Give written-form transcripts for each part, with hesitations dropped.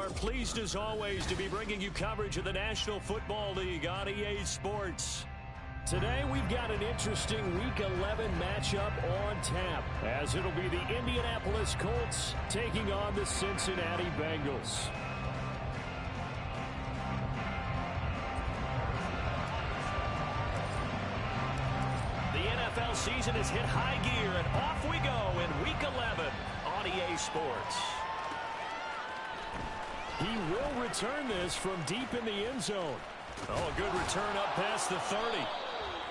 are pleased as always to be bringing you coverage of the National Football League on EA Sports. Today we've got an interesting Week 11 matchup on tap, as it'll be the Indianapolis Colts taking on the Cincinnati Bengals. The NFL season has hit high gear, and off we go in Week 11 on EA Sports. He will return this from deep in the end zone. Oh, a good return up past the 30.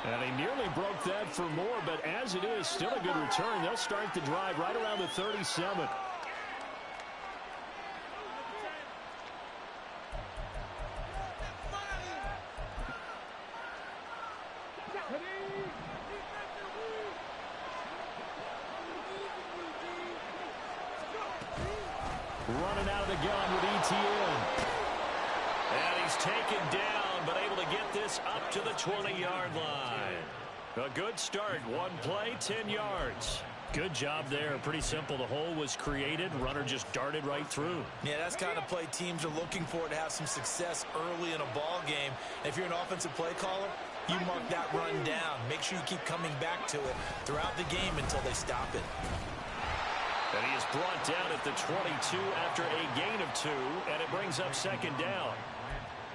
And he nearly broke that for more, but as it is, still a good return. They'll start the drive right around the 37. Running out of the gun with ETN. And he's taken down, but able to get this up to the 20-yard line. A good start. One play, 10 yards. Good job there. Pretty simple. The hole was created. Runner just darted right through. Yeah, that's the kind of play teams are looking for to have some success early in a ball game. If you're an offensive play caller, you mark that run down. Make sure you keep coming back to it throughout the game until they stop it. And he is brought down at the 22 after a gain of 2, and it brings up second down.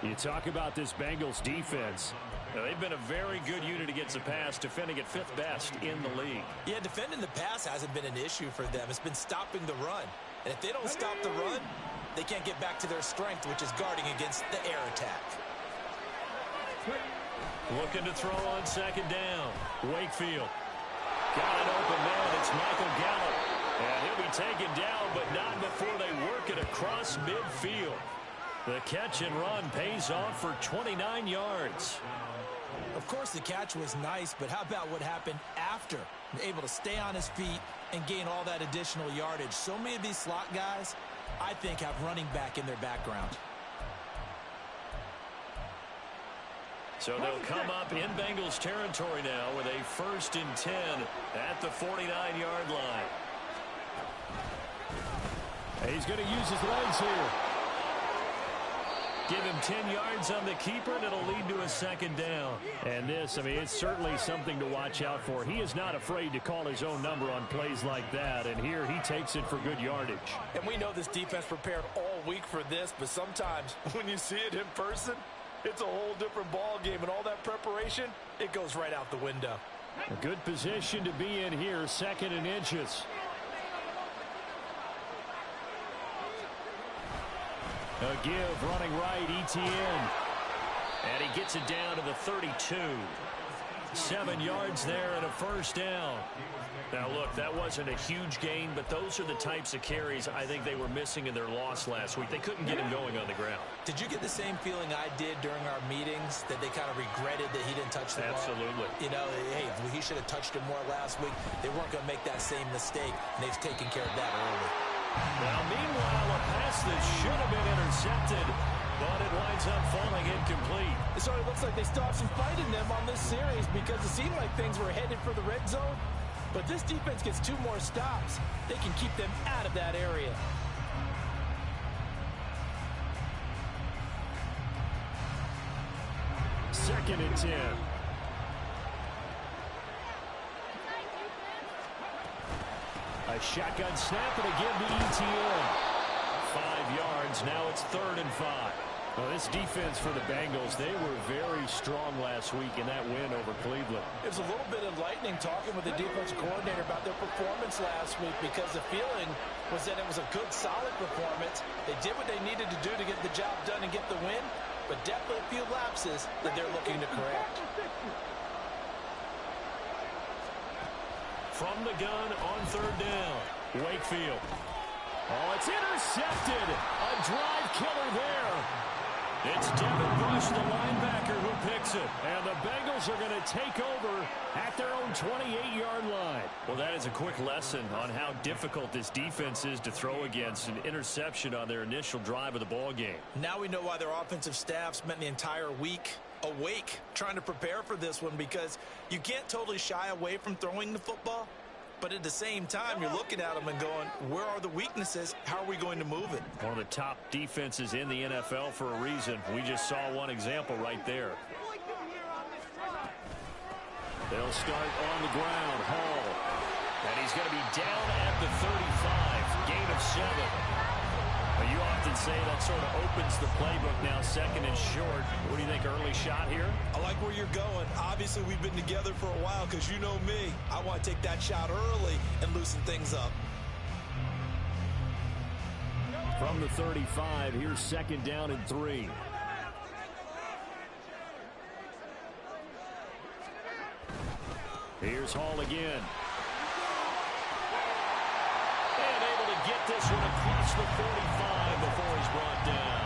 You talk about this Bengals defense. Now, they've been a very good unit against the pass, defending at 5th best in the league. Yeah, defending the pass hasn't been an issue for them. It's been stopping the run. And if they don't stop the run, they can't get back to their strength, which is guarding against the air attack. Looking to throw on second down. Wakefield. Got it open man. It's Michael Gallup. And he'll be taken down, but not before they work it across midfield. The catch and run pays off for 29 yards. Of course, the catch was nice, but how about what happened after? Able to stay on his feet and gain all that additional yardage. So many of these slot guys, I think, have running back in their background. So they'll come up in Bengals territory now with a 1st and 10 at the 49-yard line. He's going to use his legs here. Give him 10 yards on the keeper, and it'll lead to a second down. And this, I mean, it's certainly something to watch out for. He is not afraid to call his own number on plays like that, and here he takes it for good yardage. And we know this defense prepared all week for this, but sometimes when you see it in person, it's a whole different ball game, and all that preparation, it goes right out the window. A good position to be in here, 2nd and inches. A give, running right, ETN. And he gets it down to the 32. 7 yards there and a 1st down. Now, look, that wasn't a huge gain, but those are the types of carries I think they were missing in their loss last week. They couldn't get him going on the ground. Did you get the same feeling I did during our meetings, that they kind of regretted that he didn't touch the ball? Absolutely. You know, hey, he should have touched it more last week. They weren't going to make that same mistake, and they've taken care of that early. Now, meanwhile, a pass that should have been intercepted, but it winds up falling incomplete. It sort of looks like they still have some fight in them on this series, because it seemed like things were headed for the red zone. But this defense gets 2 more stops. They can keep them out of that area. Second and 10. A shotgun snap and a give to ETN. 5 yards. Now it's 3rd and 5. Well, this defense for the Bengals, they were very strong last week in that win over Cleveland. It was a little bit enlightening talking with the defensive coordinator about their performance last week, because the feeling was that it was a good, solid performance. They did what they needed to do to get the job done and get the win, but definitely a few lapses that they're looking to correct. From the gun on 3rd down, Wakefield. Oh, it's intercepted. A drive killer there. It's Devin Bush, the linebacker, who picks it. And the Bengals are going to take over at their own 28-yard line. Well, that is a quick lesson on how difficult this defense is to throw against. An interception on their initial drive of the ball game. Now we know why their offensive staff spent the entire week awake trying to prepare for this one, because you can't totally shy away from throwing the football, But at the same time, you're looking at them and going, where are the weaknesses? How are we going to move it? One of the top defenses in the NFL for a reason. We just saw one example right there. They'll start on the ground. Hall. And he's going to be down at the 35. Gain of 7. But you often say that sort of opens the playbook now, second and short. What do you think, early shot here? I like where you're going. Obviously, we've been together for a while because you know me. I want to take that shot early and loosen things up. From the 35, here's second down and 3. Here's Hall again. And able to get this one across the 45 before he's brought down.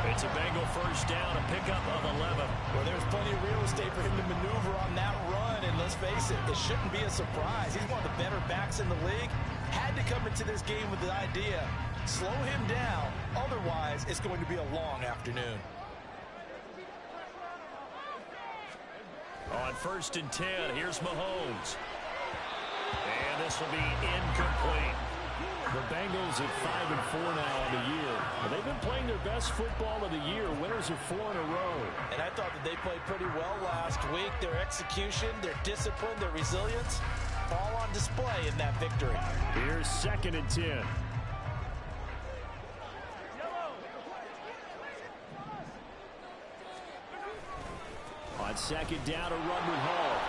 It's a Bengal first down, a pickup of 11. Well, there's plenty of real estate for him to maneuver on that run, and let's face it, it shouldn't be a surprise. He's one of the better backs in the league. Had to come into this game with the idea, slow him down, otherwise it's going to be a long afternoon. On first and 10, here's Mahomes. And this will be incomplete. The Bengals at 5-4 now on the year. They've been playing their best football of the year, winners of 4 in a row. And I thought that they played pretty well last week. Their execution, their discipline, their resilience, all on display in that victory. Here's second and 10. On second down, a run with Hall.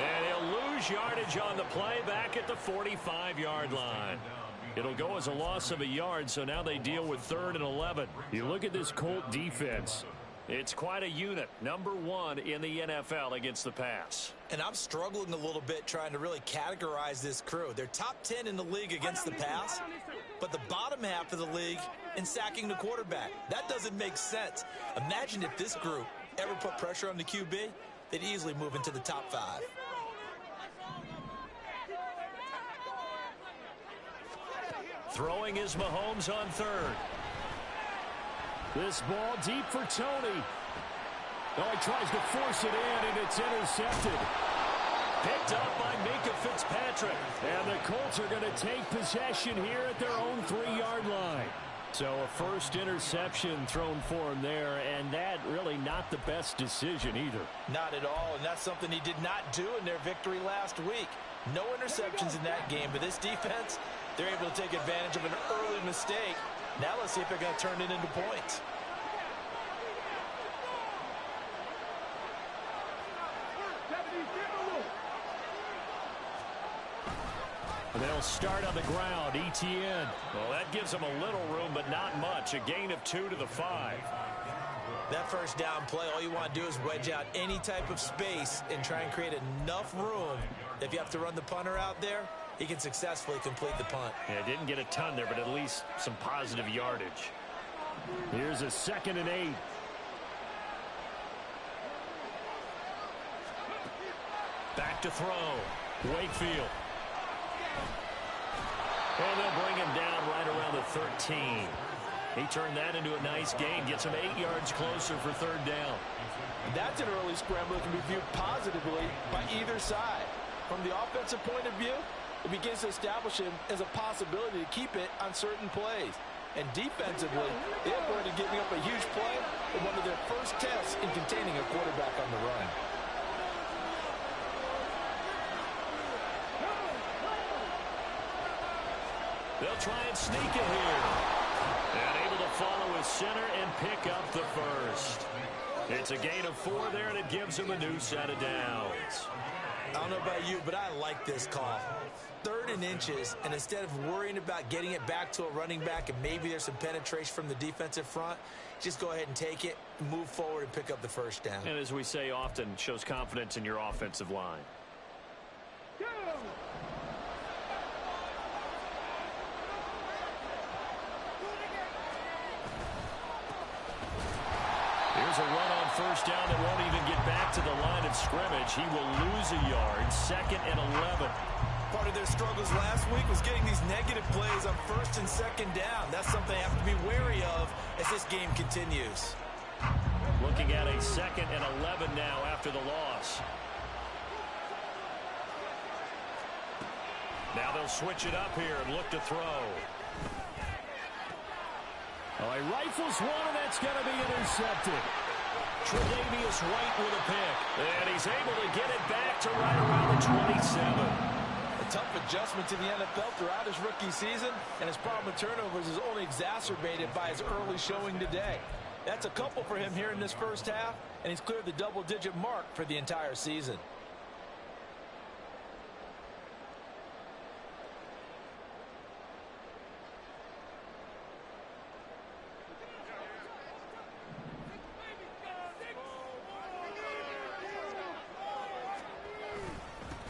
And he'll lose yardage on the play back at the 45-yard line. It'll go as a loss of a yard, so now they deal with 3rd and 11. You look at this Colt defense. It's quite a unit. Number 1 in the NFL against the pass. And I'm struggling a little bit trying to really categorize this crew. They're top 10 in the league against the pass, but the bottom half of the league in sacking the quarterback. That doesn't make sense. Imagine if this group ever put pressure on the QB, they'd easily move into the top 5. Throwing is Mahomes on 3rd. This ball deep for Tony. Oh, he tries to force it in, and it's intercepted. Picked up by Minka Fitzpatrick. And the Colts are going to take possession here at their own 3-yard line. So a first interception thrown for him there, and that really not the best decision either. Not at all, and that's something he did not do in their victory last week. No interceptions in that game, but this defense, they're able to take advantage of an early mistake. Now let's see if they're going to turn it into points. They'll start on the ground. ETN. Well, that gives them a little room, but not much. A gain of 2 to the 5. That first down play, all you want to do is wedge out any type of space and try and create enough room. If you have to run the punter out there, he can successfully complete the punt. Yeah, didn't get a ton there, but at least some positive yardage. Here's a 2nd and 8. Back to throw. Wakefield. And they'll bring him down right around the 13. He turned that into a nice gain. Gets him 8 yards closer for 3rd down. That's an early scramble that can be viewed positively by either side. From the offensive point of view, it begins to establish him as a possibility to keep it on certain plays. And defensively, they avoided giving up a huge play in one of their first tests in containing a quarterback on the run. They'll try and sneak it here. And able to follow his center and pick up the first. It's a gain of 4 there, and it gives him a new set of downs. I don't know about you, but I like this call. 3rd and inches, and instead of worrying about getting it back to a running back and maybe there's some penetration from the defensive front, just go ahead and take it, move forward, and pick up the first down. And as we say often, shows confidence in your offensive line. Here's a run on first down that won't even get back to the line of scrimmage. He will lose a yard. 2nd and 11. Part of their struggles last week was getting these negative plays on 1st and 2nd down. That's something they have to be wary of as this game continues. Looking at a 2nd and 11 now after the loss. Now they'll switch it up here and look to throw. Oh, he rifles one, and that's going to be intercepted. Tre'Davious White with a pick. And he's able to get it back to right around the 27. A tough adjustment to the NFL throughout his rookie season, and his problem with turnovers is only exacerbated by his early showing today. That's a couple for him here in this first half, and he's cleared the double-digit mark for the entire season.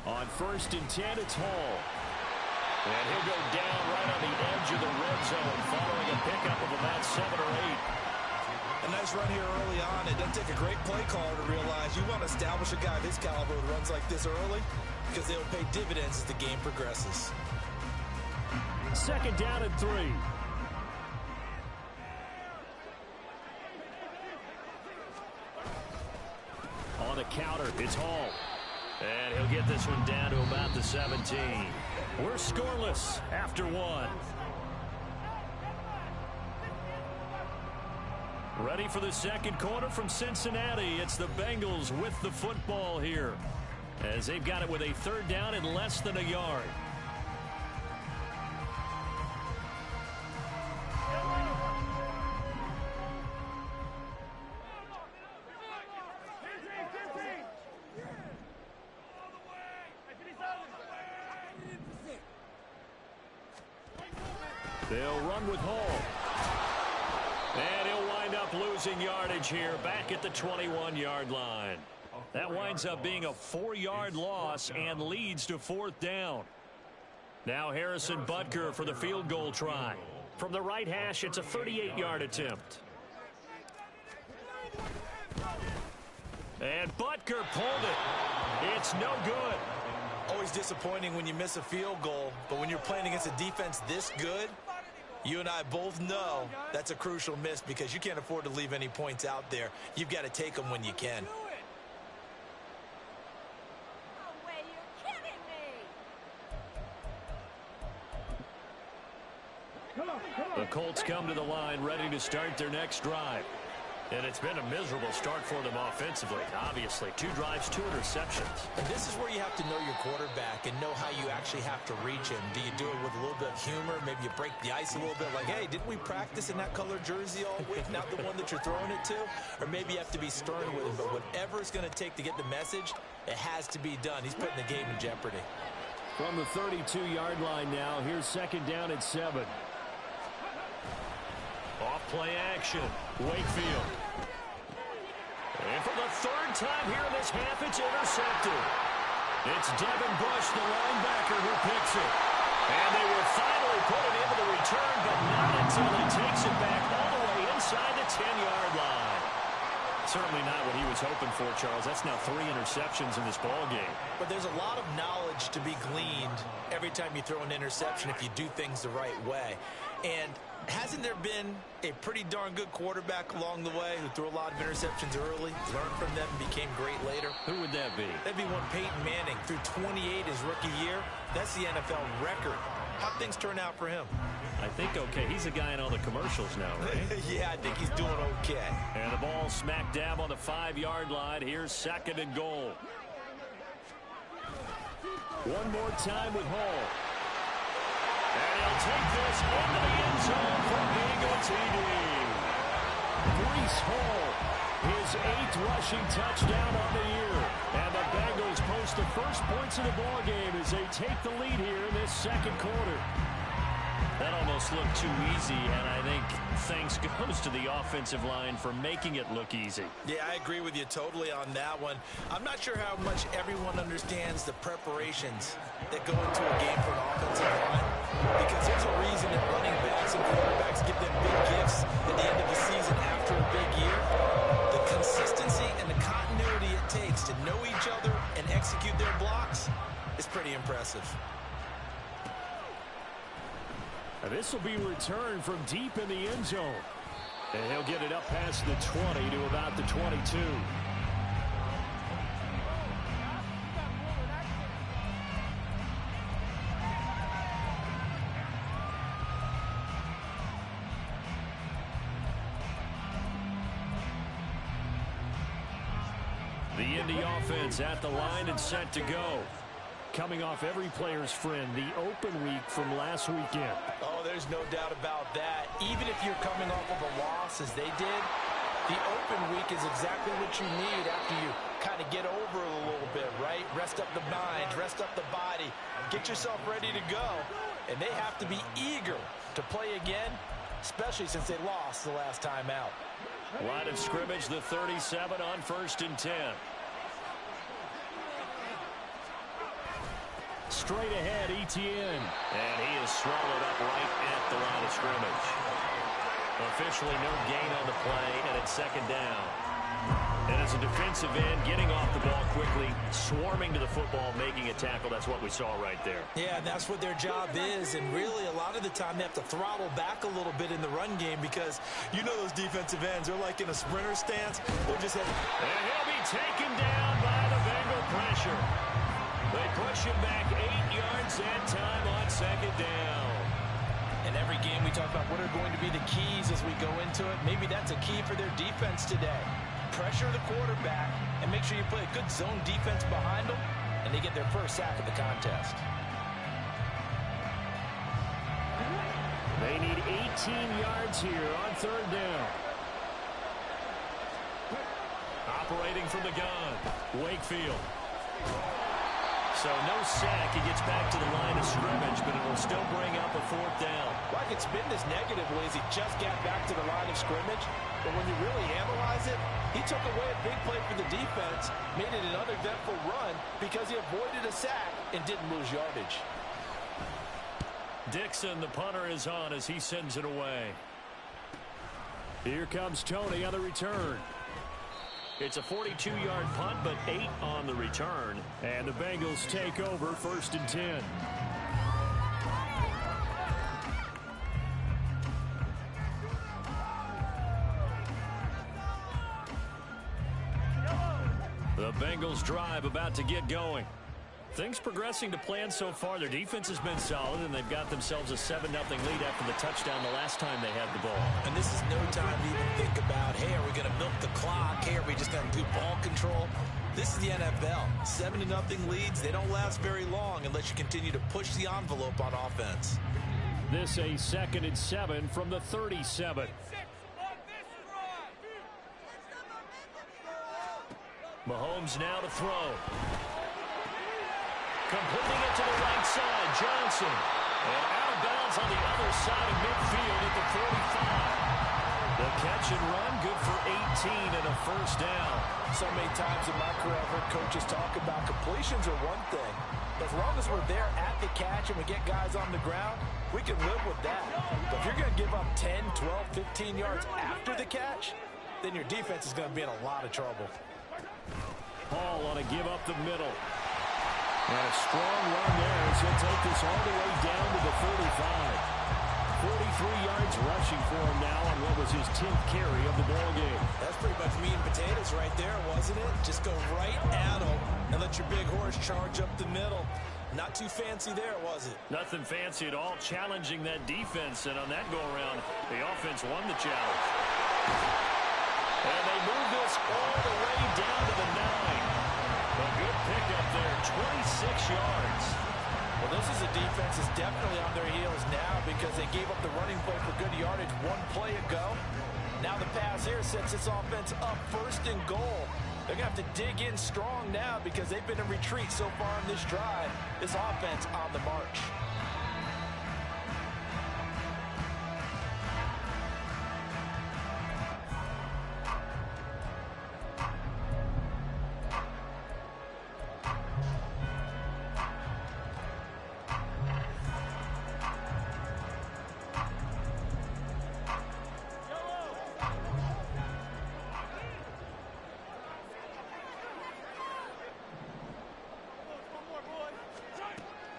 On 1st and 10, it's Hall. And he'll go down right on the edge of the red zone following a pickup of about 7 or 8. A nice run here early on. It doesn't take a great play caller to realize you want to establish a guy of his caliber who runs like this early because they'll pay dividends as the game progresses. 2nd down and 3. On the counter, it's Hall. And he'll get this one down to about the 17. We're scoreless after 1. Ready for the second quarter from Cincinnati. It's the Bengals with the football here, as they've got it with a 3rd down and less than a yard. They'll run with Hall. And he'll wind up losing yardage here back at the 21-yard line. That winds up being a 4-yard loss and leads to 4th down. Now Harrison Butker for the field goal try. From the right hash, it's a 38-yard attempt. And Butker pulled it. It's no good. Always disappointing when you miss a field goal, but when you're playing against a defense this good, you and I both know that's a crucial miss because you can't afford to leave any points out there. You've got to take them when you can. The Colts come to the line ready to start their next drive. And it's been a miserable start for them offensively. Obviously, 2 drives, 2 interceptions. And this is where you have to know your quarterback and know how you actually have to reach him. Do you do it with a little bit of humor? Maybe you break the ice a little bit like, hey, didn't we practice in that color jersey all week, not the one that you're throwing it to? Or maybe you have to be stern with him. But whatever it's going to take to get the message, it has to be done. He's putting the game in jeopardy. From the 32-yard line now, here's 2nd down and 7. Off play action. Wakefield. And for the 3rd time here in this half, it's intercepted. It's Devin Bush, the linebacker, who picks it. And they will finally put it into the return, but not until he takes it back all the way inside the 10-yard line. Certainly not what he was hoping for, Charles. That's now 3 interceptions in this ballgame. But there's a lot of knowledge to be gleaned every time you throw an interception if you do things the right way. And hasn't there been a pretty darn good quarterback along the way who threw a lot of interceptions early, learned from them, became great later? Who would that be? That'd be one Peyton Manning. Threw 28 his rookie year. That's the NFL record. How'd things turn out for him? I think okay. He's a guy in all the commercials now, right? Yeah, I think he's doing okay. And the ball smack dab on the 5-yard line. Here's 2nd and goal. One more time with Hall. And he'll take this into the end zone for being a TD. Breece Hall, his 8th rushing touchdown on the year. And the Bengals post the first points of the ballgame as they take the lead here in this 2nd quarter. That almost looked too easy, and I think thanks goes to the offensive line for making it look easy. Yeah, I agree with you totally on that one. I'm not sure how much everyone understands the preparations that go into a game for an offensive line, because there's a reason that running backs and quarterbacks give them big gifts at the end of the season after a big year. The consistency and the continuity it takes to know each other and execute their blocks is pretty impressive. And this will be returned from deep in the end zone. And he'll get it up past the 20 to about the 22. The Indy offense at the line and set to go. Coming off every player's friend, the open week from last weekend. Oh, there's no doubt about that. Even if you're coming off of a loss as they did, the open week is exactly what you need after you kind of get over it a little bit, right? Rest up the mind, rest up the body, get yourself ready to go. And they have to be eager to play again, especially since they lost the last time out. Line of scrimmage, the 37 on 1st and 10. Straight ahead, Etienne. And he is swallowed up right at the line of scrimmage. Officially no gain on the play, and it's 2nd down. And as a defensive end, getting off the ball quickly, swarming to the football, making a tackle. That's what we saw right there. Yeah, and that's what their job is. And really, a lot of the time, they have to throttle back a little bit in the run game because you know those defensive ends, they're like in a sprinter stance. They're just having... And he'll be taken down by the Bengal pressure. They push him back 8 yards and time on 2nd down. In every game, we talk about what are going to be the keys as we go into it. Maybe that's a key for their defense today. Pressure the quarterback and make sure you play a good zone defense behind them, and they get their first sack of the contest. They need 18 yards here on 3rd down. Operating from the gun, Wakefield. So no sack. He gets back to the line of scrimmage, but it will still bring up a 4th down. Well, I could spin this negatively as he just got back to the line of scrimmage. But when you really analyze it, he took away a big play for the defense, made it an uneventful run because he avoided a sack and didn't lose yardage. Dixon, the punter, is on as he sends it away. Here comes Tony on the return. It's a 42-yard punt, but 8 on the return. And the Bengals take over 1st and 10. The Bengals drive about to get going. Things progressing to plan so far. Their defense has been solid, and they've got themselves a 7-0 lead after the touchdown the last time they had the ball. And this is no time to even think about, hey, are we going to milk the clock? Hey, are we just going to do ball control? This is the NFL. 7-0 leads, they don't last very long unless you continue to push the envelope on offense. This a 2nd and 7 from the 37. Mahomes now to throw. Completing it to the right side, Johnson. And out of bounds on the other side of midfield at the 45. The catch and run, good for 18 and a 1st down. So many times in my career, I've heard coaches talk about completions are one thing. But as long as we're there at the catch and we get guys on the ground, we can live with that. But if you're going to give up 10, 12, 15 yards after the catch, then your defense is going to be in a lot of trouble. Hall on a give up the middle. And a strong run there as he'll take this all the way down to the 45. 43 yards rushing for him now on what was his 10th carry of the ball game. That's pretty much meat and potatoes right there, wasn't it? Just go right at him and let your big horse charge up the middle. Not too fancy there, was it? Nothing fancy at all, challenging that defense. And on that go-around, the offense won the challenge. And they move this all the way down to the 9. A good pickup there, 26 yards. Well, this is a defense that's definitely on their heels now because they gave up the running play for good yardage one play ago. Now the pass here sets this offense up 1st and goal. They're going to have to dig in strong now because they've been in retreat so far in this drive. This offense on the march.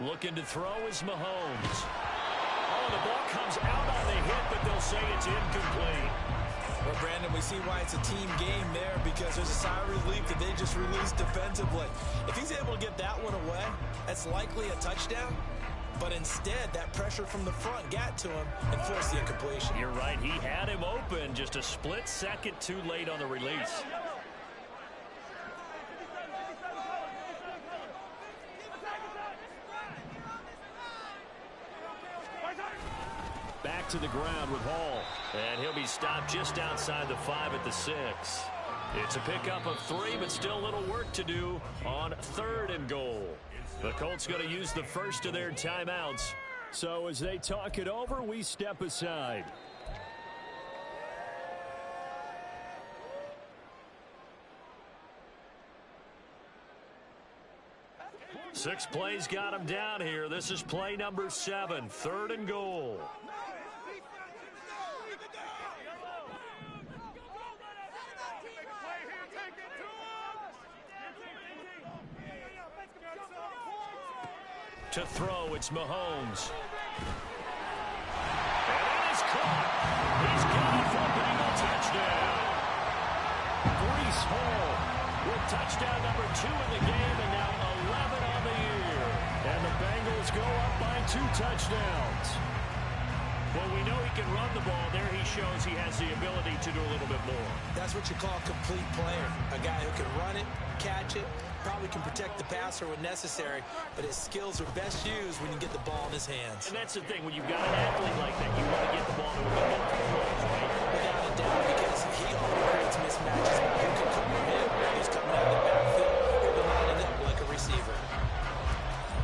Looking to throw is Mahomes. Oh, the ball comes out on the hit, but they'll say it's incomplete. Well, Brandon, we see why it's a team game there because there's a sigh of relief that they just released defensively. If he's able to get that one away, that's likely a touchdown. But instead, that pressure from the front got to him and forced the incompletion. You're right. He had him open, just a split second too late on the release. to the ground with Hall. And he'll be stopped just outside the 5 at the 6. It's a pickup of 3, but still a little work to do on 3rd and goal. The Colts going to use the first of their timeouts. So as they talk it over, we step aside. Six plays got him down here. This is play number 7, 3rd and goal. To throw, it's Mahomes. And it is caught. He's got it for a Bengal touchdown. Breece Hall with touchdown number 2 in the game, and now 11 on the year. And the Bengals go up by 2 touchdowns. Well, we know he can run the ball. There he shows he has the ability to do a little bit more. That's what you call a complete player. A guy who can run it, catch it, probably can protect the passer when necessary, but his skills are best used when you get the ball in his hands. And that's the thing. When you've got an athlete like that, you want to get the ball to him and get the plays, right? Without a doubt, because he often creates mismatches about who can cover him, who's coming out of the backfield, he'll be lining up like a receiver.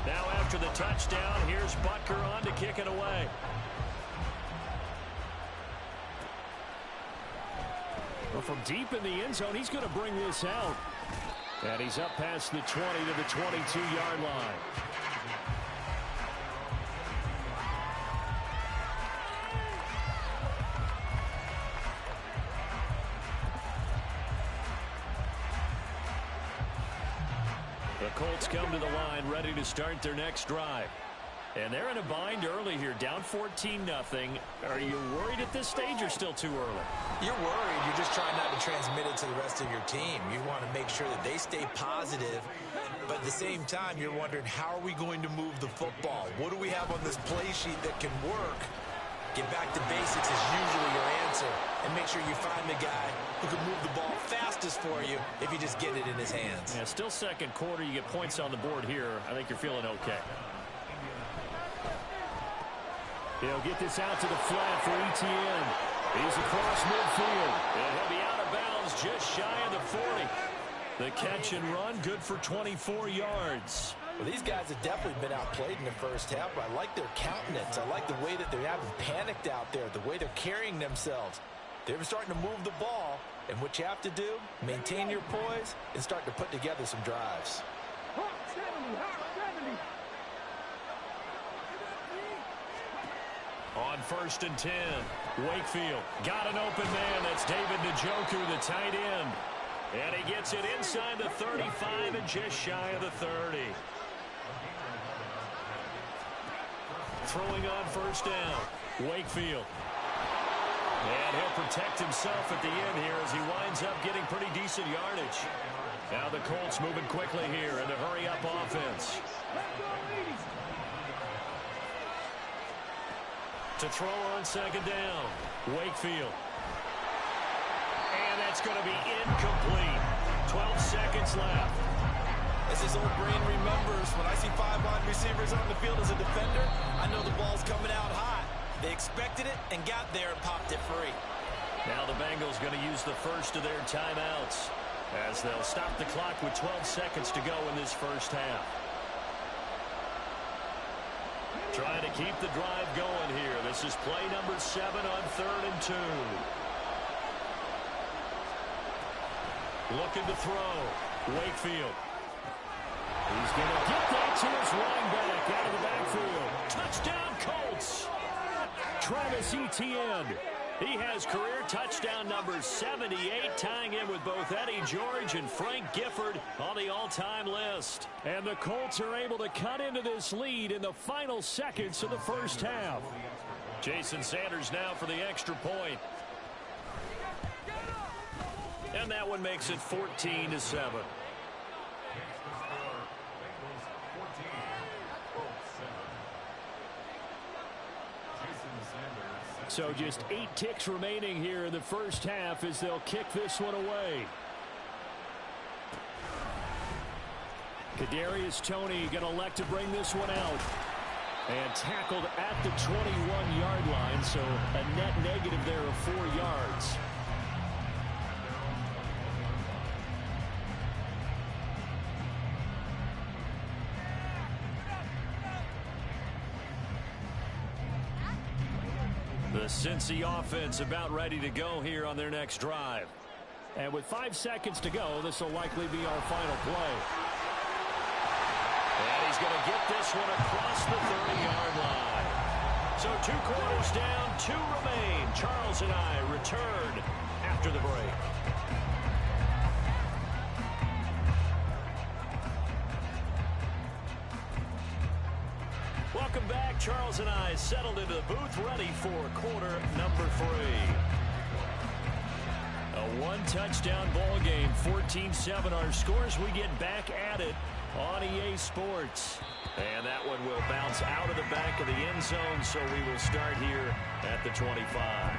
Now after the touchdown, here's Butker on to kick it away. Well, from deep in the end zone, he's going to bring this out. And he's up past the 20 to the 22-yard line. The Colts come to the line, ready to start their next drive. And they're in a bind early here, down 14-0. Are you worried at this stage or still too early? You're worried. You're just trying not to transmit it to the rest of your team. You want to make sure that they stay positive, but at the same time, you're wondering, how are we going to move the football? What do we have on this play sheet that can work? Get back to basics is usually your answer, and make sure you find the guy who can move the ball fastest for you if you just get it in his hands. Yeah, still second quarter. You get points on the board here. I think you're feeling okay. He'll get this out to the flat for Etienne. He's across midfield. And he'll be out of bounds just shy of the 40. The catch and run, good for 24 yards. Well, these guys have definitely been outplayed in the first half, but I like their countenance. I like the way that they haven't panicked out there, the way they're carrying themselves. They're starting to move the ball, and what you have to do, maintain your poise and start to put together some drives. On 1st and 10, Wakefield got an open man. That's David Njoku, the tight end. And he gets it inside the 35 and just shy of the 30. Throwing on 1st down, Wakefield. And he'll protect himself at the end here as he winds up getting pretty decent yardage. Now the Colts moving quickly here in the hurry-up offense. To throw on 2nd down, Wakefield. And that's going to be incomplete. 12 seconds left. As his old brain remembers, when I see 5 wide receivers on the field as a defender, I know the ball's coming out hot. They expected it and got there and popped it free. Now the Bengals going to use the first of their timeouts as they'll stop the clock with 12 seconds to go in this first half. Trying to keep the drive going here. This is play number 7 on 3rd and 2. Looking to throw. Wakefield. He's going to get that to his running back out of the backfield. Touchdown, Colts. Travis Etienne. He has career touchdown number 78, tying in with both Eddie George and Frank Gifford on the all-time list. And the Colts are able to cut into this lead in the final seconds of the first half. Jason Sanders now for the extra point. And that one makes it 14-7. So just 8 ticks remaining here in the first half as they'll kick this one away. Kadarius Toney going to elect to bring this one out. And tackled at the 21-yard line, so a net negative there of 4 yards. The Cincy offense about ready to go here on their next drive. And with 5 seconds to go, this will likely be our final play. And he's going to get this one across the 30-yard line. So 2 quarters down, 2 remain. Charles and I return after the break. Welcome back. Charles and I settled into the booth, ready for quarter number 3. A 1-touchdown ball game, 14-7 our scores. We get back at it on EA Sports. And that one will bounce out of the back of the end zone, so we will start here at the 25.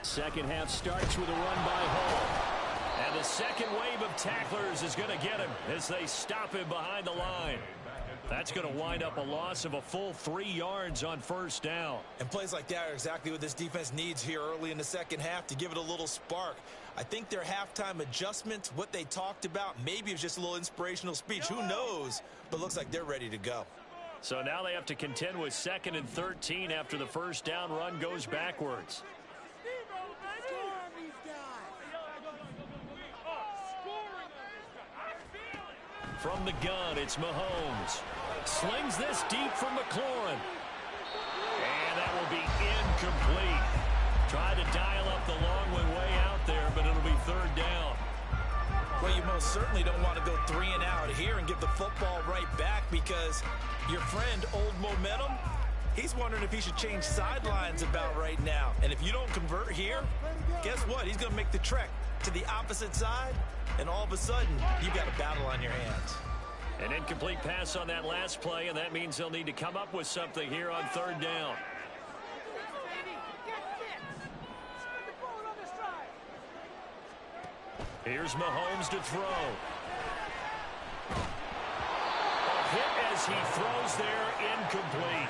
Second half starts with a run by Hall. And the second wave of tacklers is going to get him as they stop him behind the line. That's going to wind up a loss of a full 3 yards on first down. And plays like that are exactly what this defense needs here early in the second half to give it a little spark. I think their halftime adjustments, what they talked about, maybe it was just a little inspirational speech. Who knows? But looks like they're ready to go. So now they have to contend with 2nd and 13 after the first down run goes backwards. From the gun, it's Mahomes. Slings this deep from McLaurin. And that will be incomplete. Tried to dial up the long way out there, but it'll be 3rd down. Well, you most certainly don't want to go 3 and out here and give the football right back, because your friend, Old Momentum, he's wondering if he should change sidelines about right now. And if you don't convert here, guess what? He's going to make the trek to the opposite side, and all of a sudden, you've got a battle on your hands. An incomplete pass on that last play, and that means they'll need to come up with something here on 3rd down. Here's Mahomes to throw. A hit as he throws there, incomplete.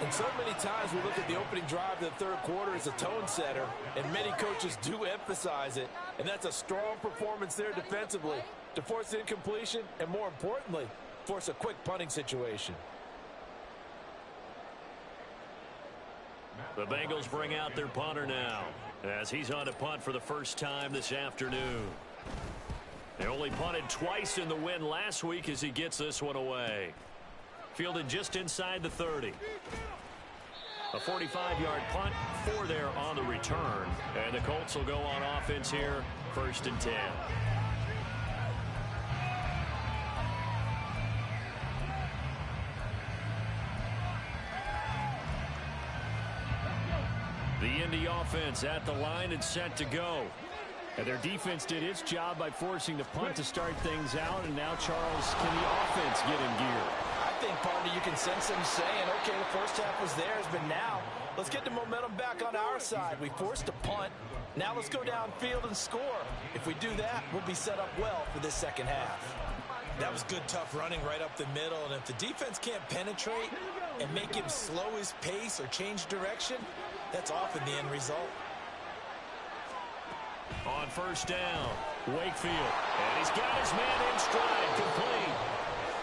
And so many times we look at the opening drive of the 3rd quarter as a tone setter, and many coaches do emphasize it, and that's a strong performance there defensively to force incompletion and, more importantly, force a quick punting situation. The Bengals bring out their punter now as he's on to punt for the first time this afternoon. They only punted twice in the win last week as he gets this one away. Fielded just inside the 30. A 45-yard punt, 4 there on the return. And the Colts will go on offense here, 1st and 10. The Indy offense at the line and set to go. And their defense did its job by forcing the punt to start things out. And now, Charles, can the offense get in gear? I think, partner, you can sense them saying, okay, the first half was theirs, but now let's get the momentum back on our side. We forced a punt. Now let's go downfield and score. If we do that, we'll be set up well for this second half. That was good, tough running right up the middle. And if the defense can't penetrate and make him slow his pace or change direction, that's often the end result. On first down, Wakefield. And he's got his man in stride, complete.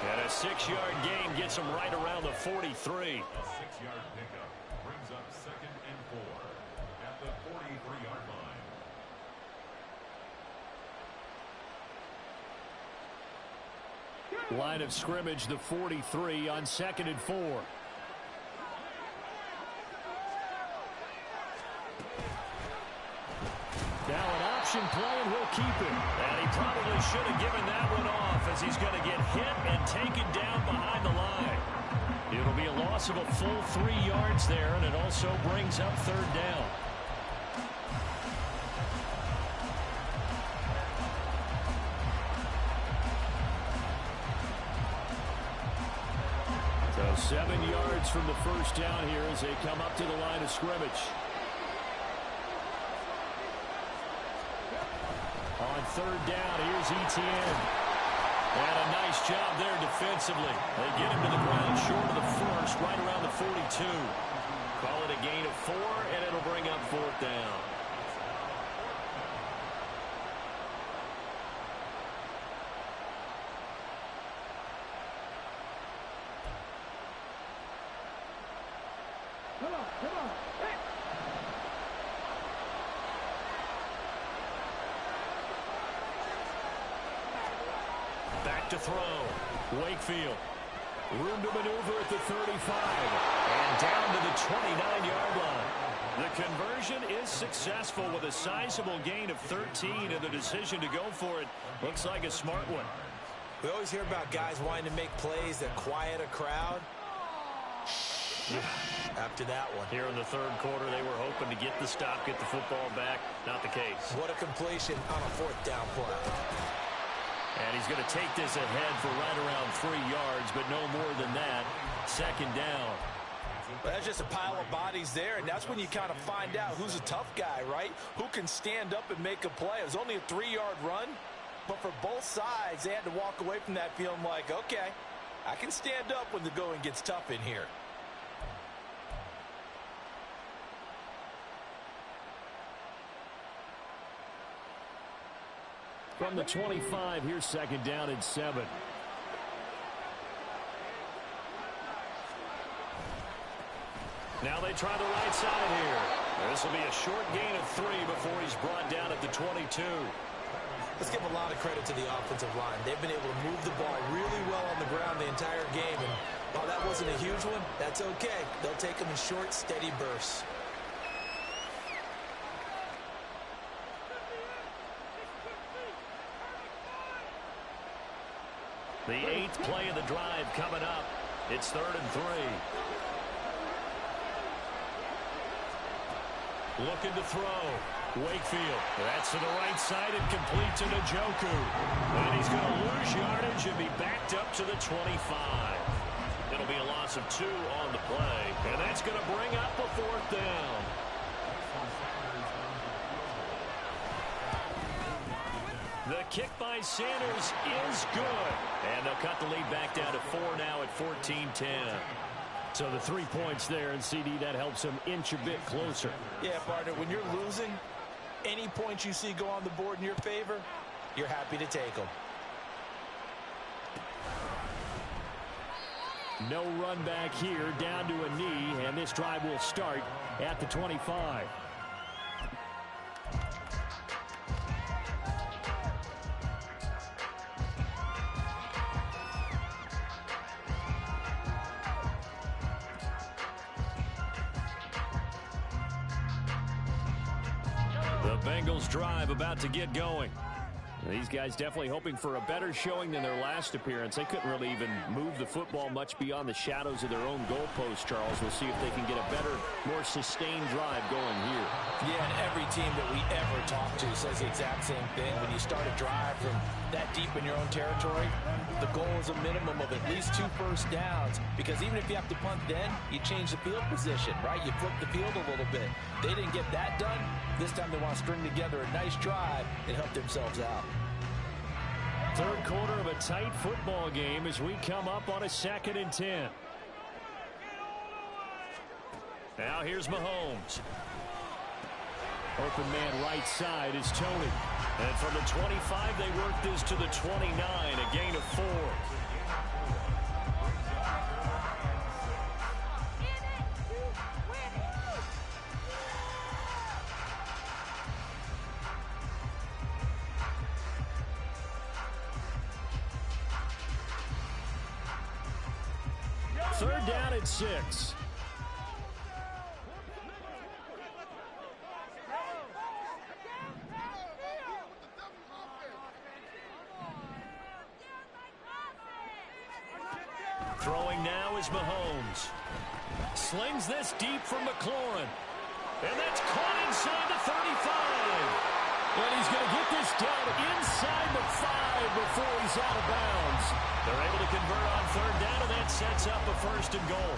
And a 6-yard gain gets him right around the 43. A 6-yard pickup brings up 2nd and 4 at the 43-yard line. Line of scrimmage, the 43 on 2nd and 4. Now an option play, and he'll keep it. And he probably should have given that one off, as he's going to get hit and taken down behind the line. It'll be a loss of a full 3 yards there, and it also brings up 3rd down. So So 7 yards from the first down here as they come up to the line of scrimmage. On third down, here's Etienne. And a nice job there defensively. They get him to the ground short of the first, right around the 42. Call it a gain of 4, and it'll bring up fourth down. Back to throw. Wakefield. Room to maneuver at the 35. And down to the 29-yard line. The conversion is successful with a sizable gain of 13, and the decision to go for it looks like a smart one. We always hear about guys wanting to make plays that quiet a crowd. After that one. Here in the third quarter, they were hoping to get the stop, get the football back. Not the case. What a completion on a fourth down play. And he's going to take this ahead for right around 3 yards, but no more than that. Second down. Well, that's just a pile of bodies there, and that's when you kind of find out who's a tough guy, right? Who can stand up and make a play. It was only a 3-yard run, but for both sides, they had to walk away from that feeling like, okay, I can stand up when the going gets tough in here. From the 25, here's second down and 7. Now they try the right side here. This will be a short gain of 3 before he's brought down at the 22. Let's give a lot of credit to the offensive line. They've been able to move the ball really well on the ground the entire game. And while that wasn't a huge one, that's okay. They'll take them in short, steady bursts. The 8th play of the drive coming up. It's 3rd and 3. Looking to throw. Wakefield. That's to the right side and complete to Njoku. And he's going to lose yardage and be backed up to the 25. It'll be a loss of 2 on the play. And that's going to bring up a 4th down. The kick by Sanders is good. And they'll cut the lead back down to 4 now at 14-10. So the 3 points there, and CD, that helps them inch a bit closer. Yeah, partner, when you're losing, any points you see go on the board in your favor, you're happy to take them. No run back here, down to a knee, and this drive will start at the 25. Bengals drive about to get going. These guys definitely hoping for a better showing than their last appearance. They couldn't really even move the football much beyond the shadows of their own goalpost, Charles. We'll see if they can get a better, more sustained drive going here. Yeah, and every team that we ever talk to says the exact same thing. When you start a drive from that deep in your own territory, the goal is a minimum of at least 2 first downs, because even if you have to punt then, you change the field position, right? You flip the field a little bit. They didn't get that done. This time they want to string together a nice drive and help themselves out. Third quarter of a tight football game as we come up on a 2nd and 10. Now here's Mahomes. Open man right side is Tony. And from the 25, they work this to the 29, a gain of 4. Third down at 6. Throwing now is Mahomes. Slings this deep from McLaurin. And that's caught inside the 35. And he's going to get this down inside the 5 before he's out of bounds. They're able to convert on third down, and that's sets up a 1st and goal.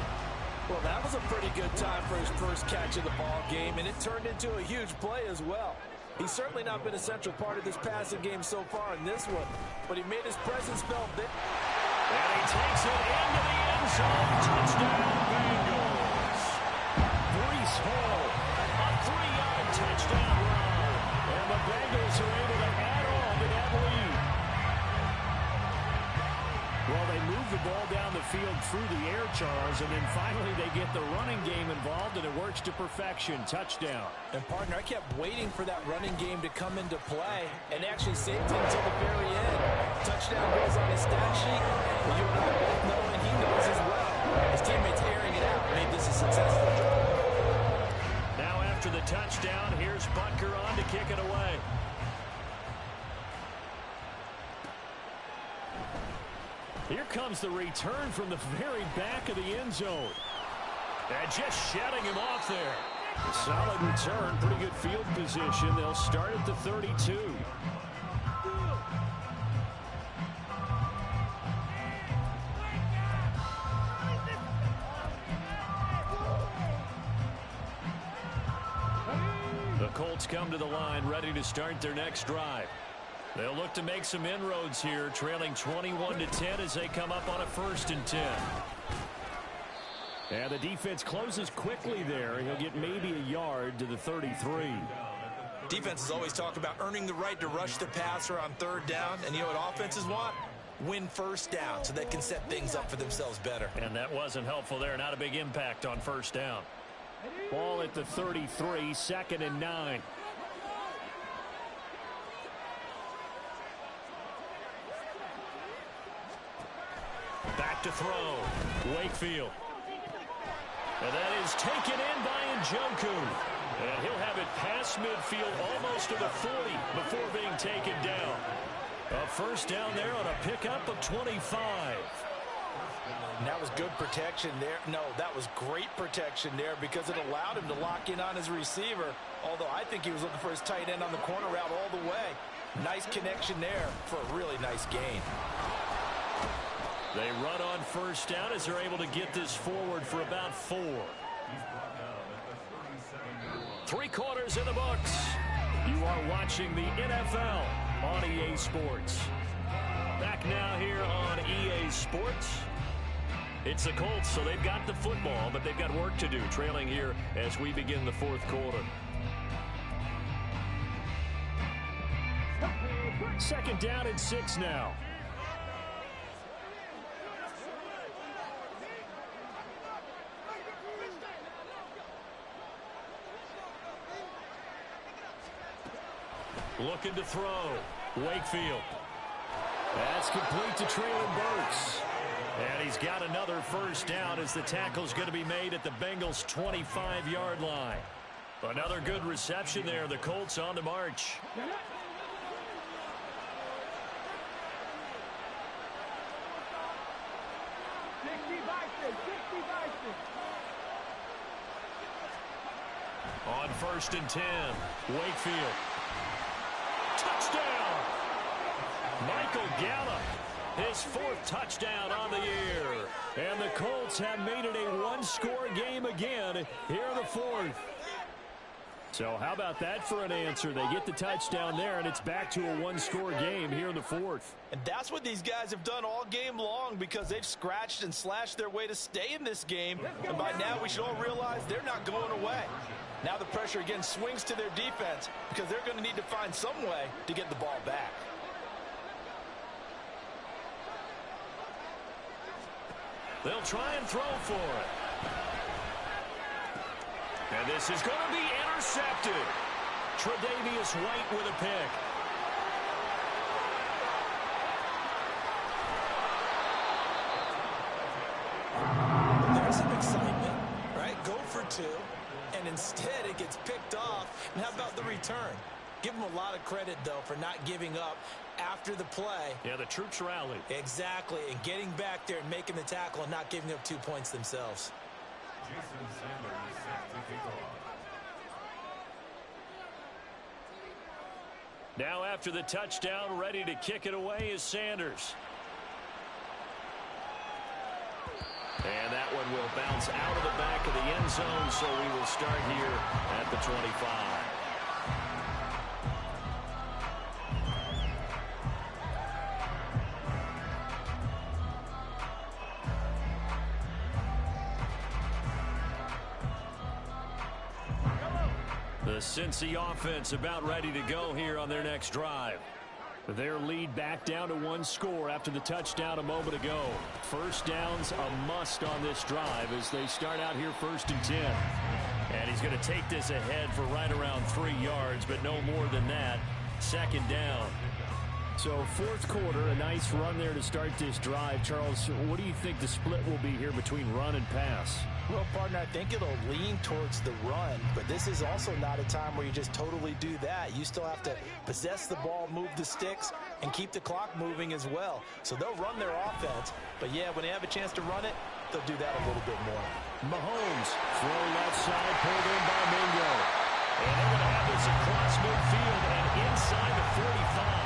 Well, that was a pretty good time for his first catch of the ball game, and it turned into a huge play as well. He's certainly not been a central part of this passing game so far in this one, but he made his presence felt there. And he takes it into the end zone. Touchdown, Bengals. Breece Hall, a 3-yard touchdown run. And the Bengals are able to add on to that lead. Well, they move the ball down the field through the air, Charles, and then finally they get the running game involved, and it works to perfection. Touchdown. And, partner, I kept waiting for that running game to come into play and actually saved it until the very end. Touchdown goes on his stat sheet, but you and I both know, and he knows as well. His teammates airing it out made this a successful drive. Now after the touchdown, here's Butker on to kick it away. Here comes the return from the very back of the end zone. And just shutting him off there. Solid return, pretty good field position. They'll start at the 32. The Colts come to the line, ready to start their next drive. They'll look to make some inroads here, trailing 21-10 as they come up on a 1st and 10. And the defense closes quickly there. He'll get maybe a yard to the 33. Defenses always talk about earning the right to rush the passer on 3rd down. And you know what offenses want? Win 1st down so they can set things up for themselves better. And that wasn't helpful there. Not a big impact on 1st down. Ball at the 33, 2nd and 9. Back to throw. Wakefield. And that is taken in by Njoku. And he'll have it past midfield almost to the 40 before being taken down. A 1st down there on a pickup of 25. And that was good protection there. No, that was great protection there because it allowed him to lock in on his receiver. Although I think he was looking for his tight end on the corner route all the way. Nice connection there for a really nice gain. They run on 1st down as they're able to get this forward for about 4. 3 quarters in the books. You are watching the NFL on EA Sports. Back now here on EA Sports. It's the Colts, so they've got the football, but they've got work to do, trailing here as we begin the 4th quarter. 2nd down and 6 now. Looking to throw. Wakefield. That's complete to Traylon Burks. And he's got another 1st down as the tackle's going to be made at the Bengals' 25-yard line. Another good reception there. The Colts on the march. On 1st and 10, Wakefield. Touchdown! Michael Gallup, his 4th touchdown on the year. And the Colts have made it a 1-score game again here in the 4th. So how about that for an answer? They get the touchdown there, and it's back to a 1-score game here in the 4th. And that's what these guys have done all game long because they've scratched and slashed their way to stay in this game. And by now we should all realize they're not going away. Now the pressure again swings to their defense because they're going to need to find some way to get the ball back. They'll try and throw for it. And this is going to be intercepted. Tre'Davious White with a pick. There's some excitement, right? Go for 2, and instead it gets picked off. And how about the return? Give them a lot of credit, though, for not giving up after the play. Yeah, the troops rallied. Exactly, and getting back there and making the tackle and not giving up 2 points themselves. Jason Sanders set to kick off. Now after the touchdown, ready to kick it away is Sanders. And that one will bounce out of the back of the end zone, so we will start here at the 25. The Cincy offense about ready to go here on their next drive. Their lead back down to one score after the touchdown a moment ago. First down's a must on this drive as they start out here 1st and 10. And he's going to take this ahead for right around 3 yards, but no more than that. 2nd down. So 4th quarter, a nice run there to start this drive. Charles, what do you think the split will be here between run and pass? Well, partner, I think it'll lean towards the run, but this is also not a time where you just totally do that. You still have to possess the ball, move the sticks, and keep the clock moving as well. So they'll run their offense, but yeah, when they have a chance to run it, they'll do that a little bit more. Mahomes, throw left side, pulled in by Mingo. And they're going to have this across midfield and inside the 45.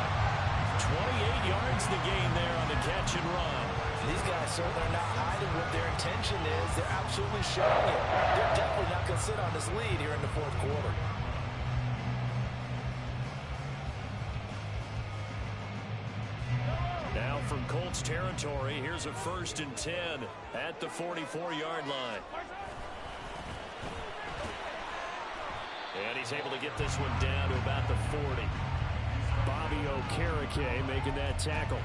28 yards the gain there on the catch and run. These guys certainly are not hiding what their intention is. They're absolutely showing it. They're definitely not going to sit on this lead here in the 4th quarter. Now from Colts territory, here's a 1st and 10 at the 44-yard line. And he's able to get this one down to about the 40. Bobby Okereke making that tackle.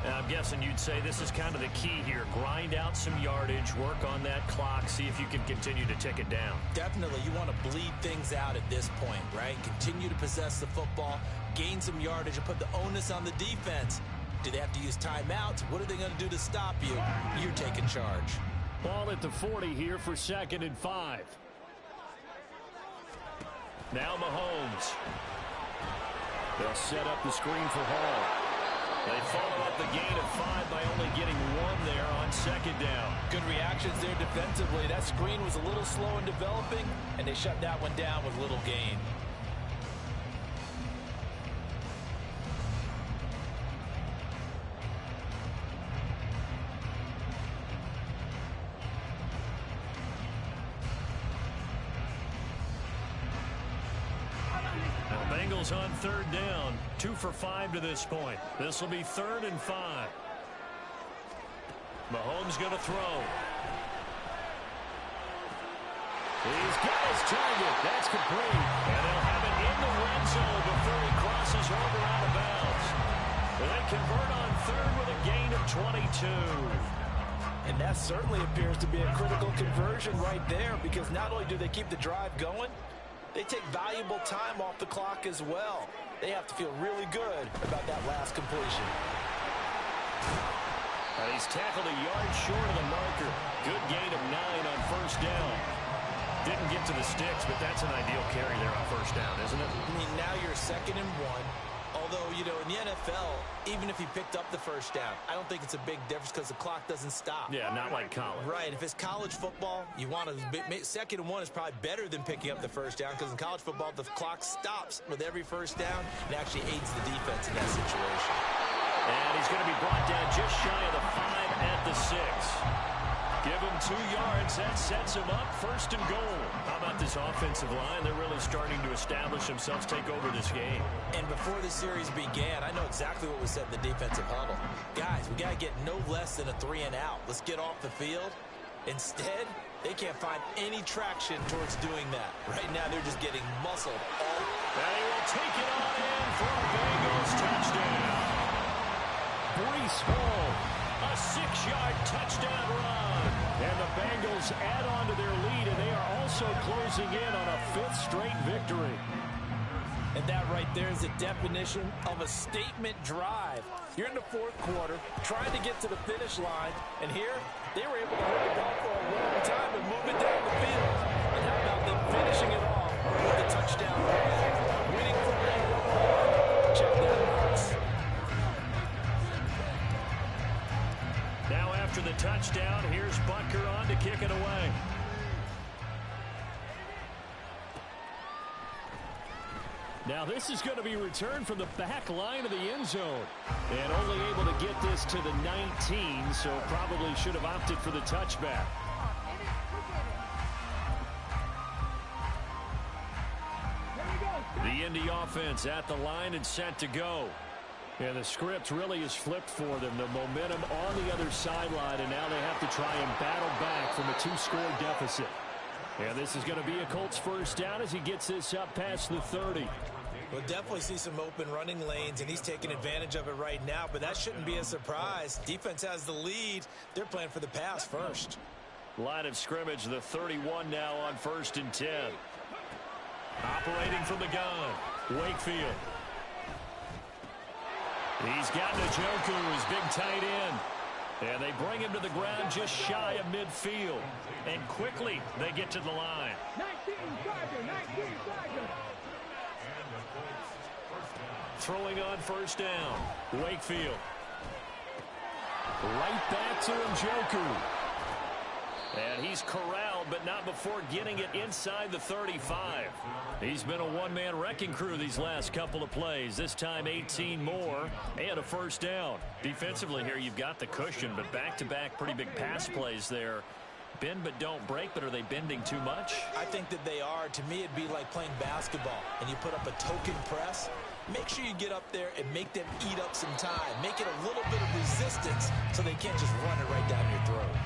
I'm guessing you'd say this is kind of the key here. Grind out some yardage, work on that clock, see if you can continue to tick it down. Definitely. You want to bleed things out at this point, right? Continue to possess the football, gain some yardage, and put the onus on the defense. Do they have to use timeouts? What are they going to do to stop you? You're taking charge. Ball at the 40 here for 2nd and 5. Now Mahomes. They'll set up the screen for Hall. They follow up the gain of 5 by only getting 1 there on 2nd down. Good reactions there defensively. That screen was a little slow in developing, and they shut that one down with little gain. On 3rd down, 2 for 5 to this point. This will be 3rd and 5. Mahomes going to throw. He's got his target. That's complete. And they'll have it in the red zone before he crosses over out of bounds. They convert on 3rd with a gain of 22. And that certainly appears to be a critical conversion right there, because not only do they keep the drive going, they take valuable time off the clock as well. They have to feel really good about that last completion. And he's tackled a yard short of the marker. Good gain of 9 on 1st down. Didn't get to the sticks, but that's an ideal carry there on 1st down, isn't it? I mean, now you're 2nd and 1. Although, you know, in the NFL, even if he picked up the 1st down, I don't think it's a big difference because the clock doesn't stop. Yeah, not like college. Right. If it's college football, you want to 2nd and 1 is probably better than picking up the 1st down, because in college football, the clock stops with every 1st down and actually aids the defense in that situation. And he's going to be brought down just shy of the 5 at the 6. Give him 2 yards. That sets him up 1st and goal. How about this offensive line? They're really starting to establish themselves, take over this game. And before the series began, I know exactly what was said in the defensive huddle. Guys, we got to get no less than a 3 and out. Let's get off the field. Instead, they can't find any traction towards doing that. Right now, they're just getting muscled. And he will take it on in for a Bengals touchdown. Breece Hall, a 6-yard touchdown run. And the Bengals add on to their lead, and they are also closing in on a 5th straight victory. And that right there is a definition of a statement drive. You're in the 4th quarter, trying to get to the finish line, and here they were able to hold the ball for a long time and move it down the field. And how about them finishing it off with a touchdown run? Winning for them. Check that box. Now after the touchdown, here's Butker on to kick it away. Now this is going to be returned from the back line of the end zone. And only able to get this to the 19, so probably should have opted for the touchback. The Indy offense at the line and set to go. And the script really is flipped for them. The momentum on the other sideline, and now they have to try and battle back from a 2-score deficit. And this is going to be a Colts first down as he gets this up past the 30. We'll definitely see some open running lanes, and he's taking advantage of it right now, but that shouldn't be a surprise. Defense has the lead. They're playing for the pass first. Line of scrimmage, the 31 now on 1st and 10. Operating from the gun, Wakefield. He's got Njoku, his big tight end. And they bring him to the ground just shy of midfield. And quickly they get to the line. 19 Throwing on first down, Wakefield. Right back to Njoku. And he's corralled, but not before getting it inside the 35. He's been a one-man wrecking crew these last couple of plays. This time 18 more and a first down. Defensively here, you've got the cushion, but back-to-back pretty big pass plays there. Bend but don't break, but are they bending too much? I think that they are. To me, it'd be like playing basketball, and you put up a token press. Make sure you get up there and make them eat up some time. Make it a little bit of resistance so they can't just run it right down your throat.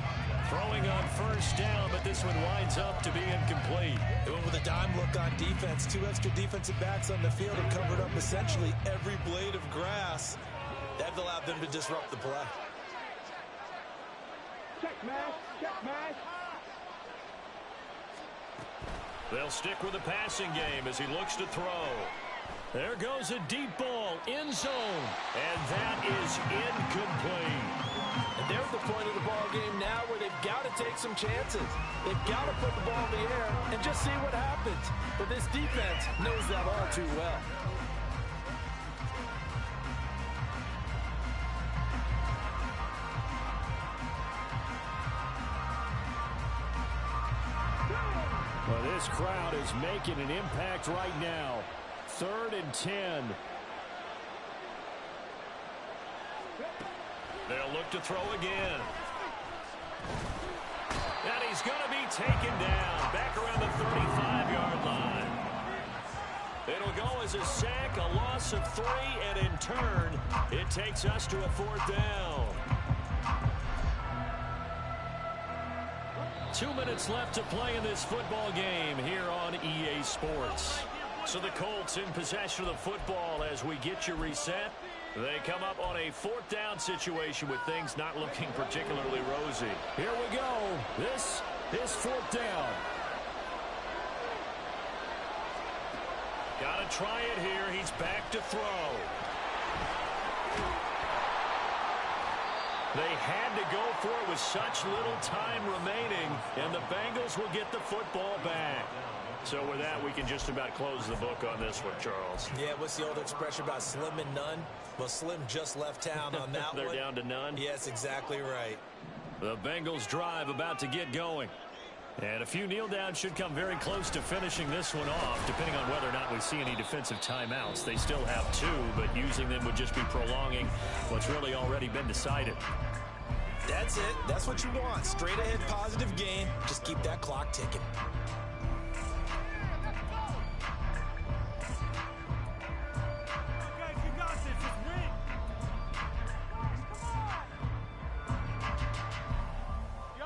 Throwing on first down, but this one winds up to be incomplete. They went with a dime look on defense. 2 extra defensive backs on the field and covered up essentially every blade of grass. That allowed them to disrupt the play. Check match. They'll stick with the passing game as he looks to throw. There goes a deep ball, end zone, and that is incomplete. And they're at the point of the ball game now where they've got to take some chances. They've got to put the ball in the air and just see what happens. But this defense knows that all too well. Well, this crowd is making an impact right now. 3rd and 10. They'll look to throw again. And he's going to be taken down back around the 35-yard line. It'll go as a sack, a loss of 3, and in turn, it takes us to a 4th down. 2 minutes left to play in this football game here on EA Sports. So the Colts in possession of the football as we get you reset. They come up on a 4th down situation with things not looking particularly rosy. Here we go. This is 4th down. Got to try it here. He's back to throw. They had to go for it with such little time remaining, and the Bengals will get the football back. So with that, we can just about close the book on this one, Charles. Yeah, what's the old expression about slim and none? Well, Slim just left town on that They're one. down to none? Yes, exactly right. The Bengals drive about to get going. And a few kneel downs should come very close to finishing this one off, depending on whether or not we see any defensive timeouts. They still have 2, but using them would just be prolonging what's really already been decided. That's it. That's what you want. Straight ahead positive game. Just keep that clock ticking.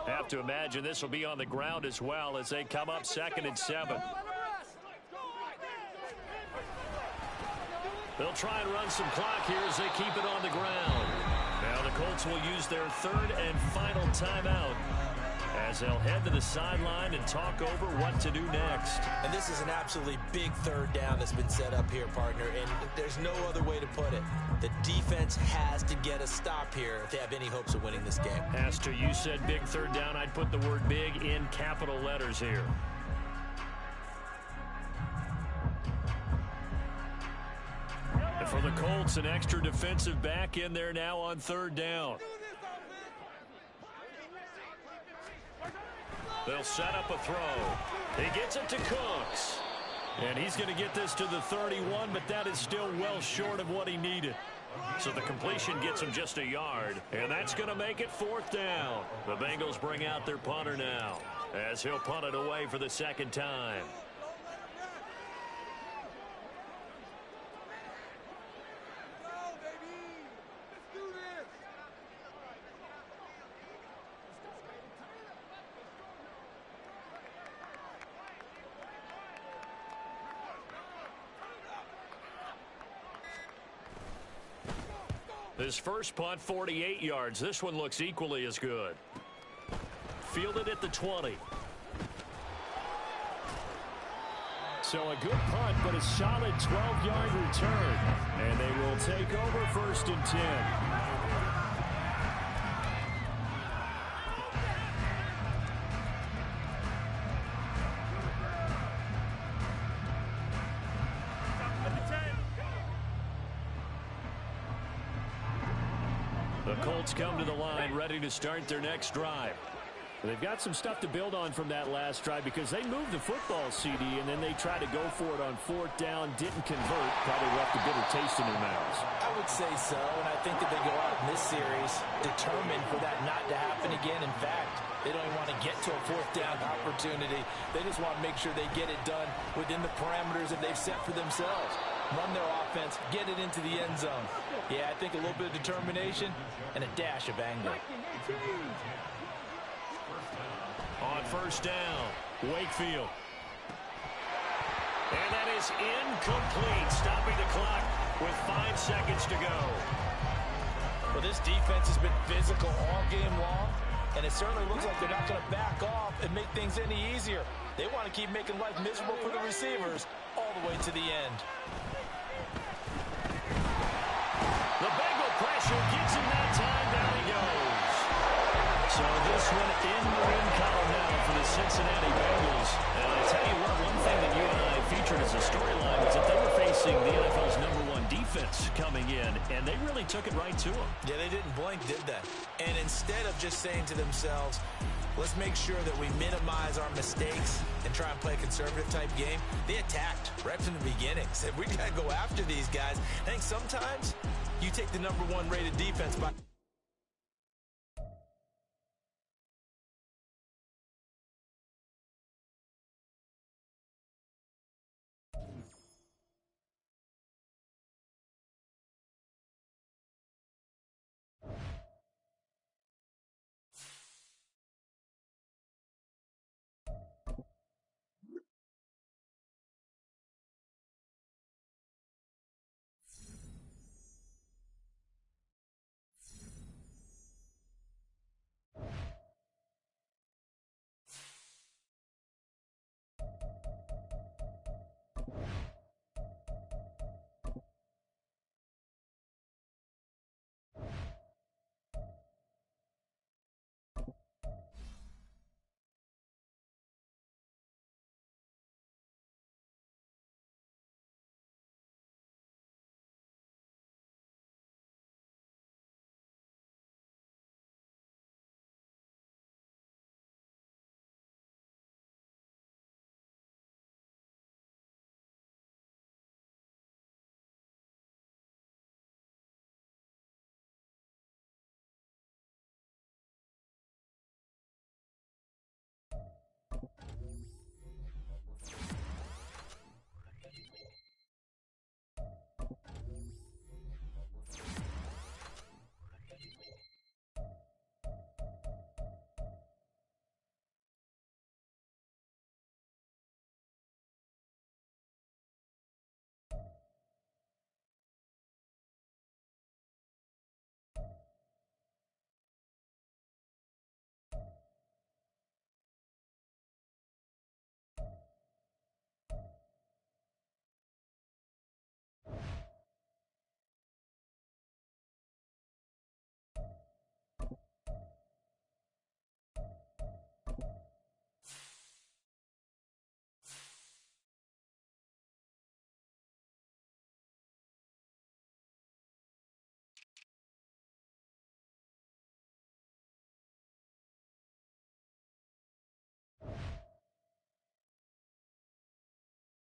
Have to imagine this will be on the ground as well as they come up 2nd and 7. They'll try and run some clock here as they keep it on the ground. Now the Colts will use their 3rd and final timeout as they'll head to the sideline and talk over what to do next. And this is an absolutely big 3rd down that's been set up here, partner, and there's no other way to put it. The defense has to get a stop here if they have any hopes of winning this game. As to you said big 3rd down, I'd put the word big in capital letters here. And for the Colts, an extra defensive back in there now on 3rd down. They'll set up a throw. He gets it to Cooks. And he's going to get this to the 31, but that is still well short of what he needed. So the completion gets him just a yard, and that's going to make it 4th down. The Bengals bring out their punter now, as he'll punt it away for the second time. His first punt, 48 yards. This one looks equally as good. Fielded at the 20. So a good punt, but a solid 12-yard return. And they will take over 1st and 10. The Colts come to the line, ready to start their next drive. They've got some stuff to build on from that last drive because they moved the football, CD, and then they tried to go for it on 4th down, didn't convert, probably left a bitter taste in their mouths. I would say so, and I think that they go out in this series determined for that not to happen again. In fact, they don't even want to get to a 4th down opportunity. They just want to make sure they get it done within the parameters that they've set for themselves. Run their offense, get it into the end zone. Yeah, I think a little bit of determination and a dash of anger. On 1st down, Wakefield. And that is incomplete, stopping the clock with 5 seconds to go. Well, this defense has been physical all game long, and it certainly looks like they're not going to back off and make things any easier. They want to keep making life miserable for the receivers all the way to the end. The Bengal pressure gets him that time. Down he goes. So this one in the win column now for the Cincinnati Bengals. And I tell you what, one thing that you and I featured as a storyline was that they were facing the NFL's #1 defense coming in, and they really took it right to them. Yeah, they didn't blink, did they? And instead of just saying to themselves, let's make sure that we minimize our mistakes and try and play a conservative-type game, they attacked right from the beginning. Said, we got to go after these guys. I think sometimes you take the #1 rated defense by